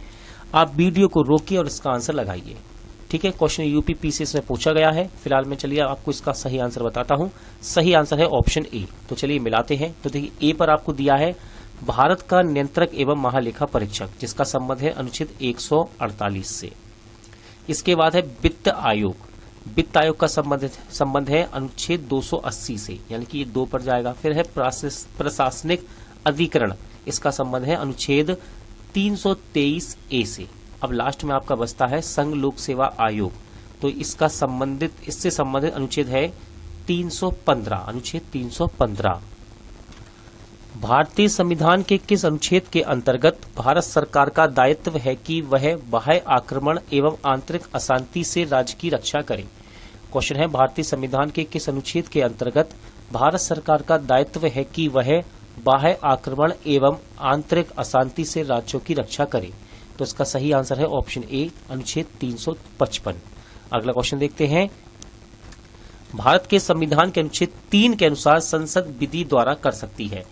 आप वीडियो को रोकिए और इसका आंसर लगाइए। ठीक है, क्वेश्चन यूपीपीसीएस में पूछा गया है। फिलहाल मैं चलिए आपको इसका सही आंसर बताता हूं। सही आंसर है ऑप्शन ए। तो चलिए मिलाते हैं। तो देखिए ए पर आपको दिया है भारत का नियंत्रक एवं महालेखा परीक्षक, जिसका संबंध है अनुच्छेद 148 से। इसके बाद है वित्त आयोग। वित्त आयोग का संबंध है अनुच्छेद 280 से, यानी कि ये 2 पर जाएगा। फिर है प्रशासनिक अधिकरण, इसका संबंध है अनुच्छेद 323 ए से। अब लास्ट में आपका बचता है संघ लोक सेवा आयोग, तो इससे संबंधित अनुच्छेद है 315। अनुच्छेद 315। भारतीय संविधान के किस अनुच्छेद के अंतर्गत भारत सरकार का दायित्व है कि वह बाह्य आक्रमण एवं आंतरिक अशांति से राज्य की रक्षा करे? क्वेश्चन है, भारतीय संविधान के किस अनुच्छेद के अंतर्गत भारत सरकार का दायित्व है कि वह बाह्य आक्रमण एवं आंतरिक अशांति से राज्यों की रक्षा करे। तो इसका सही आंसर है ऑप्शन ए, अनुच्छेद 355। अगला क्वेश्चन देखते हैं। भारत के संविधान के अनुच्छेद 3 के अनुसार संसद विधि द्वारा कर सकती है।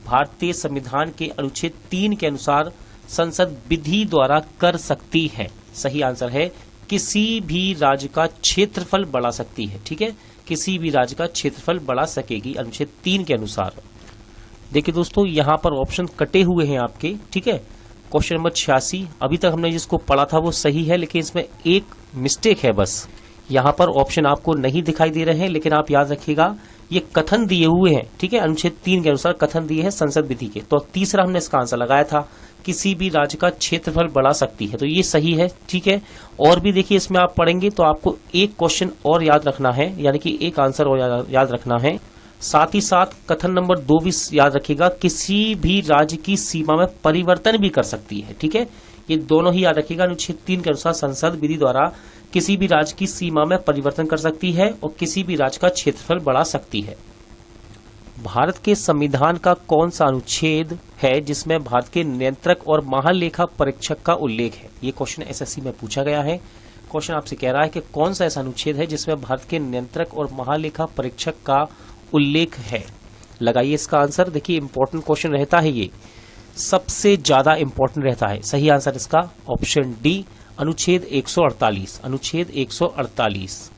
भारतीय संविधान के अनुच्छेद 3 के अनुसार संसद विधि द्वारा कर सकती है। सही आंसर है किसी भी राज्य का क्षेत्रफल बढ़ा सकती है। ठीक है, किसी भी राज्य का क्षेत्रफल बढ़ा सकेगी अनुच्छेद 3 के अनुसार। देखिए दोस्तों, यहां पर ऑप्शन कटे हुए हैं आपके। ठीक है, क्वेश्चन नंबर 86 अभी तक हमने जिसको पढ़ा था वो सही है, लेकिन इसमें एक मिस्टेक है बस। यहाँ पर ऑप्शन आपको नहीं दिखाई दे रहे हैं, लेकिन आप याद रखिएगा ये कथन दिए हुए हैं। ठीक है, अनुच्छेद 3 के अनुसार कथन दिए हैं संसद विधि के। तो तीसरा हमने इसका आंसर लगाया था, किसी भी राज्य का क्षेत्रफल बढ़ा सकती है, तो ये सही है। ठीक है, और भी देखिए इसमें आप पढ़ेंगे तो आपको एक क्वेश्चन और याद रखना है, यानी कि एक आंसर और याद रखना है। साथ ही साथ कथन नंबर 2 भी याद रखिएगा, किसी भी राज्य की सीमा में परिवर्तन भी कर सकती है। ठीक है, ये दोनों ही याद रखिएगा। अनुच्छेद 3 के अनुसार संसद विधि द्वारा किसी भी राज्य की सीमा में परिवर्तन कर सकती है और किसी भी राज्य का क्षेत्रफल बढ़ा सकती है। भारत के संविधान का कौन सा अनुच्छेद है जिसमें भारत के नियंत्रक और महालेखा परीक्षक का उल्लेख है? ये क्वेश्चन एसएससी में पूछा गया है। क्वेश्चन आपसे कह रहा है कि कौन सा ऐसा अनुच्छेद है जिसमें भारत के नियंत्रक और महालेखा परीक्षक का उल्लेख है। लगाइए इसका आंसर। देखिए इंपॉर्टेंट क्वेश्चन रहता है, ये सबसे ज्यादा इंपॉर्टेंट रहता है। सही आंसर इसका ऑप्शन डी, अनुच्छेद 148। अनुच्छेद 148।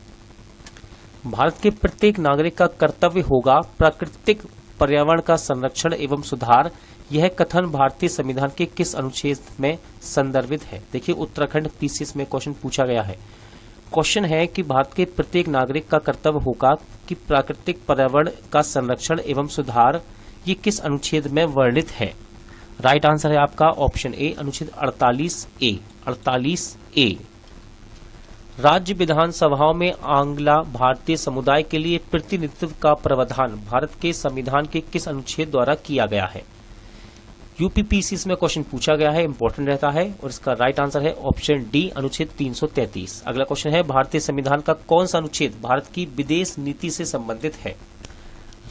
भारत के प्रत्येक नागरिक का कर्तव्य होगा प्राकृतिक पर्यावरण का संरक्षण एवं सुधार। यह कथन भारतीय संविधान के किस अनुच्छेद में संदर्भित है? देखिए उत्तराखंड पीसीएस में क्वेश्चन पूछा गया है। क्वेश्चन है कि भारत के प्रत्येक नागरिक का कर्तव्य होगा कि प्राकृतिक पर्यावरण का संरक्षण एवं सुधार, ये किस अनुच्छेद में वर्णित है? राइट आंसर है आपका ऑप्शन ए, अनुच्छेद 48A। 48A। राज्य विधानसभाओं में आंग्ला भारतीय समुदाय के लिए प्रतिनिधित्व का प्रावधान भारत के संविधान के किस अनुच्छेद द्वारा किया गया है? यूपीपीसी में क्वेश्चन पूछा गया है, इंपॉर्टेंट रहता है, और इसका राइट आंसर है ऑप्शन डी, अनुच्छेद 333। अगला क्वेश्चन है, भारतीय संविधान का कौन सा अनुच्छेद भारत की विदेश नीति से संबंधित है?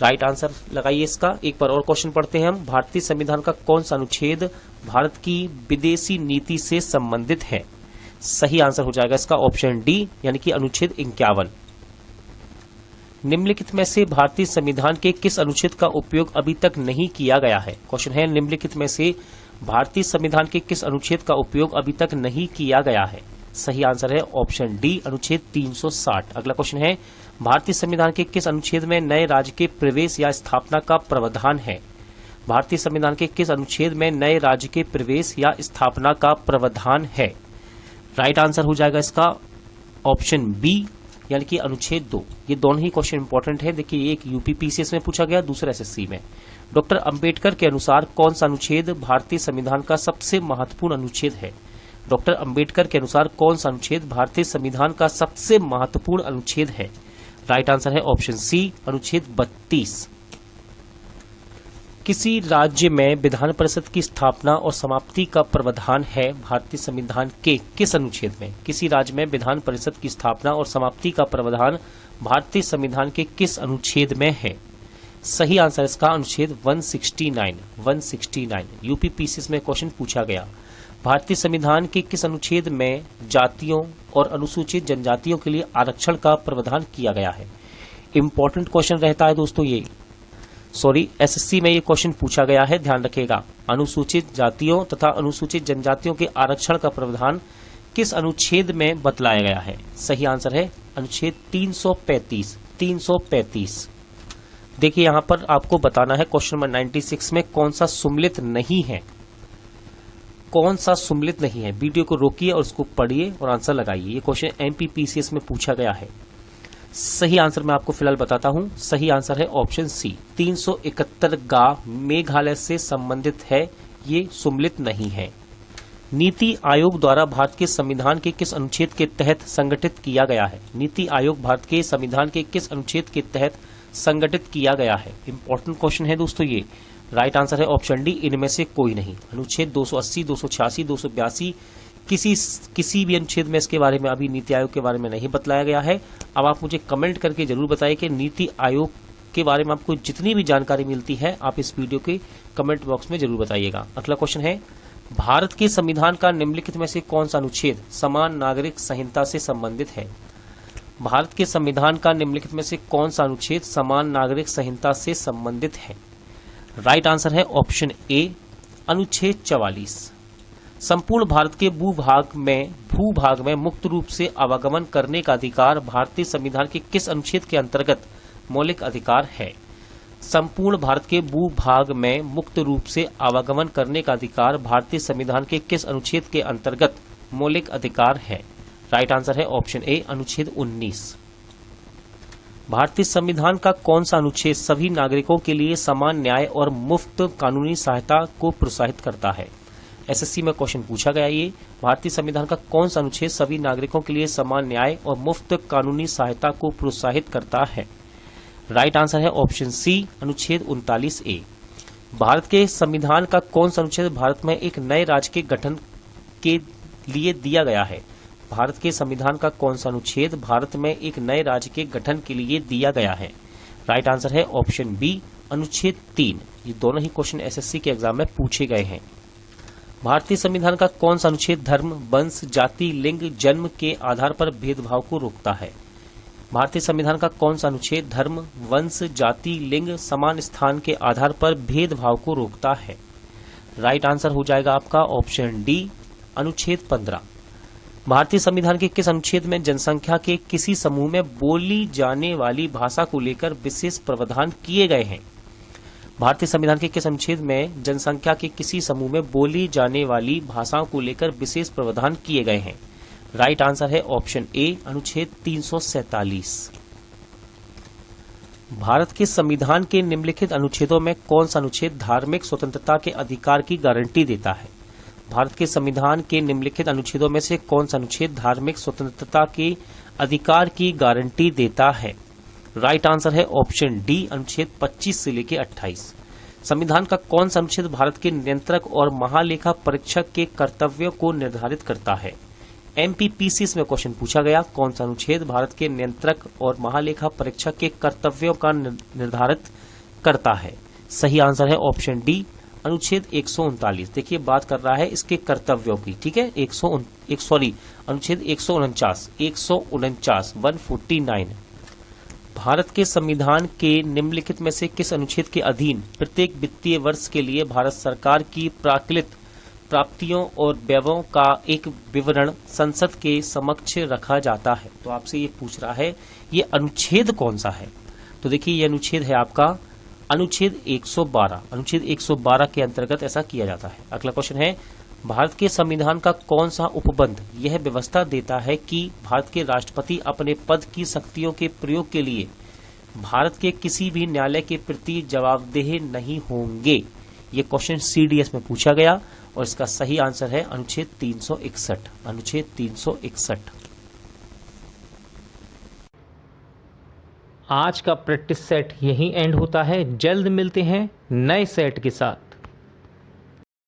राइट आंसर लगाइए इसका। एक बार और क्वेश्चन पढ़ते हैं हम। भारतीय संविधान का कौन सा अनुच्छेद भारत की विदेशी नीति से संबंधित है? सही आंसर हो जाएगा इसका ऑप्शन डी, यानी कि अनुच्छेद 51। निम्नलिखित में से भारतीय संविधान के किस अनुच्छेद का उपयोग अभी तक नहीं किया गया है? क्वेश्चन है, निम्नलिखित में से भारतीय संविधान के किस अनुच्छेद का उपयोग अभी तक नहीं किया गया है? सही आंसर है ऑप्शन डी, अनुच्छेद 360। अगला क्वेश्चन है, भारतीय संविधान के किस अनुच्छेद में नए राज्य के प्रवेश या स्थापना का प्रावधान है? भारतीय संविधान के किस अनुच्छेद में नए राज्य के प्रवेश या स्थापना का प्रावधान है? राइट आंसर हो जाएगा इसका ऑप्शन बी, यानी कि अनुच्छेद 2। ये दोनों ही क्वेश्चन इंपॉर्टेंट है। देखिए, एक यूपीपीसीएस में पूछा गया, दूसरा एसएससी में। डॉक्टर अंबेडकर के अनुसार कौन सा अनुच्छेद भारतीय संविधान का सबसे महत्वपूर्ण अनुच्छेद है? डॉक्टर अंबेडकर के अनुसार कौन सा अनुच्छेद भारतीय संविधान का सबसे महत्वपूर्ण अनुच्छेद है? राइट आंसर है ऑप्शन सी, अनुच्छेद 32। किसी राज्य में विधान परिषद की स्थापना और समाप्ति का प्रावधान है भारतीय संविधान के किस अनुच्छेद में? किसी राज्य में विधान परिषद की स्थापना और समाप्ति का प्रावधान भारतीय संविधान के किस अनुच्छेद में है? सही आंसर इसका अनुच्छेद 169। 169 यूपीपीसीएस में क्वेश्चन पूछा गया। भारतीय संविधान के किस अनुच्छेद में जातियों और अनुसूचित जनजातियों के लिए आरक्षण का प्रावधान किया गया है? इंपॉर्टेंट क्वेश्चन रहता है दोस्तों ये। एसएससी में ये क्वेश्चन पूछा गया है, ध्यान रखिएगा। अनुसूचित जातियों तथा अनुसूचित जनजातियों के आरक्षण का प्रावधान किस अनुच्छेद में बतलाया गया है? सही आंसर है अनुच्छेद 335। 335। देखिए यहां पर आपको बताना है क्वेश्चन नंबर 96 में कौन सा सुम्मिलित नहीं है। कौन सा सुम्मिलित नहीं है? वीडियो को रोकिए और उसको पढ़िए और आंसर लगाइए। ये क्वेश्चन एमपीपीसीएस में पूछा गया है। सही आंसर मैं आपको फिलहाल बताता हूं। सही आंसर है ऑप्शन सी, 371 गा मेघालय से संबंधित है, ये सुम्मिलित नहीं है। नीति आयोग द्वारा भारत के संविधान के किस अनुच्छेद के तहत संगठित किया गया है? नीति आयोग भारत के संविधान के किस अनुच्छेद के तहत संगठित किया गया है? इंपॉर्टेंट क्वेश्चन है दोस्तों ये। राइट आंसर है ऑप्शन डी, इनमें से कोई नहीं। अनुच्छेद 280, 286, 282 किसी भी अनुच्छेद में इसके बारे में अभी नीति आयोग के बारे में नहीं बतलाया गया है। अब आप मुझे कमेंट करके जरूर बताइए कि नीति आयोग उसके बारे में आपको जितनी भी जानकारी मिलती है आप इस वीडियो के कमेंट बॉक्स में जरूर बताइएगा। अगला क्वेश्चन है, भारत के संविधान का निम्नलिखित में से कौन सा अनुच्छेद समान नागरिक संहिता से संबंधित है? भारत के संविधान का निम्नलिखित में से कौन सा अनुच्छेद समान नागरिक संहिता से संबंधित है? राइट आंसर है ऑप्शन ए, अनुच्छेद 44। संपूर्ण भारत के भूभाग में मुक्त रूप से आवागमन करने का अधिकार भारतीय संविधान के किस अनुच्छेद के अंतर्गत मौलिक अधिकार है? संपूर्ण भारत के भूभाग में मुक्त रूप से आवागमन करने का अधिकार भारतीय संविधान के किस अनुच्छेद के अंतर्गत मौलिक अधिकार है? राइट आंसर है ऑप्शन ए, अनुच्छेद 19। भारतीय संविधान का कौन सा अनुच्छेद सभी नागरिकों के लिए समान न्याय और मुफ्त कानूनी सहायता को प्रोत्साहित करता है? एसएससी में क्वेश्चन पूछा गया ये, भारतीय संविधान का कौन सा अनुच्छेद सभी नागरिकों के लिए समान न्याय और मुफ्त कानूनी सहायता को प्रोत्साहित करता है? राइट आंसर है ऑप्शन सी, अनुच्छेद 39A। भारत के संविधान का कौन सा अनुच्छेद भारत में एक नए राज्य के गठन के लिए दिया गया है? भारत के संविधान का कौन सा अनुच्छेद भारत में एक नए राज्य के गठन के लिए दिया गया है? राइट आंसर है ऑप्शन बी, अनुच्छेद 3। ये दोनों ही क्वेश्चन एसएससी के एग्जाम में पूछे गए हैं। भारतीय संविधान का कौन सा अनुच्छेद धर्म, वंश, जाति, लिंग, जन्म के आधार पर भेदभाव को रोकता है? भारतीय संविधान का कौन सा अनुच्छेद धर्म, वंश, जाति, लिंग, समान स्थान के आधार पर भेदभाव को रोकता है? राइट आंसर हो जाएगा आपका ऑप्शन डी, अनुच्छेद 15। भारतीय संविधान के किस अनुच्छेद में जनसंख्या के किसी समूह में बोली जाने वाली भाषा को लेकर विशेष प्रावधान किए गए हैं? भारतीय संविधान के किस अनुच्छेद में जनसंख्या के किसी समूह में बोली जाने वाली भाषाओं को लेकर विशेष प्रावधान किए गए हैं? राइट आंसर है ऑप्शन ए, अनुच्छेद 347। भारत के संविधान के निम्नलिखित अनुच्छेदों में कौन सा अनुच्छेद धार्मिक स्वतंत्रता के अधिकार की गारंटी देता है? भारत के संविधान के निम्नलिखित अनुच्छेदों में से कौन सा अनुच्छेद धार्मिक स्वतंत्रता के अधिकार की गारंटी देता है? राइट आंसर है ऑप्शन डी, अनुच्छेद 25 से लेकर 28। संविधान का कौन सा अनुच्छेद भारत के नियंत्रक और महालेखा परीक्षक के कर्तव्यों को निर्धारित करता है? एमपीपीसी में क्वेश्चन पूछा गया, कौन सा अनुच्छेद भारत के नियंत्रक और महालेखा परीक्षक के कर्तव्यों का निर्धारित करता है? सही आंसर है ऑप्शन डी, अनुच्छेद 139। देखिए बात कर रहा है इसके कर्तव्यों की, ठीक है। अनुच्छेद 149 149। भारत के संविधान के निम्नलिखित में से किस अनुच्छेद के अधीन प्रत्येक वित्तीय वर्ष के लिए भारत सरकार की प्राक्कलित प्राप्तियों और व्ययों का एक विवरण संसद के समक्ष रखा जाता है? तो आपसे ये पूछ रहा है ये अनुच्छेद कौन सा है? तो देखिए ये अनुच्छेद है आपका अनुच्छेद 112। अनुच्छेद 112 के अंतर्गत ऐसा किया जाता है। अगला क्वेश्चन है, भारत के संविधान का कौन सा उपबंध यह व्यवस्था देता है कि भारत के राष्ट्रपति अपने पद की शक्तियों के प्रयोग के लिए भारत के किसी भी न्यायालय के प्रति जवाबदेह नहीं होंगे? ये क्वेश्चन सीडीएस में पूछा गया और इसका सही आंसर है अनुच्छेद 361। अनुच्छेद 361। आज का प्रैक्टिस सेट यहीं एंड होता है। जल्द मिलते हैं नए सेट के साथ।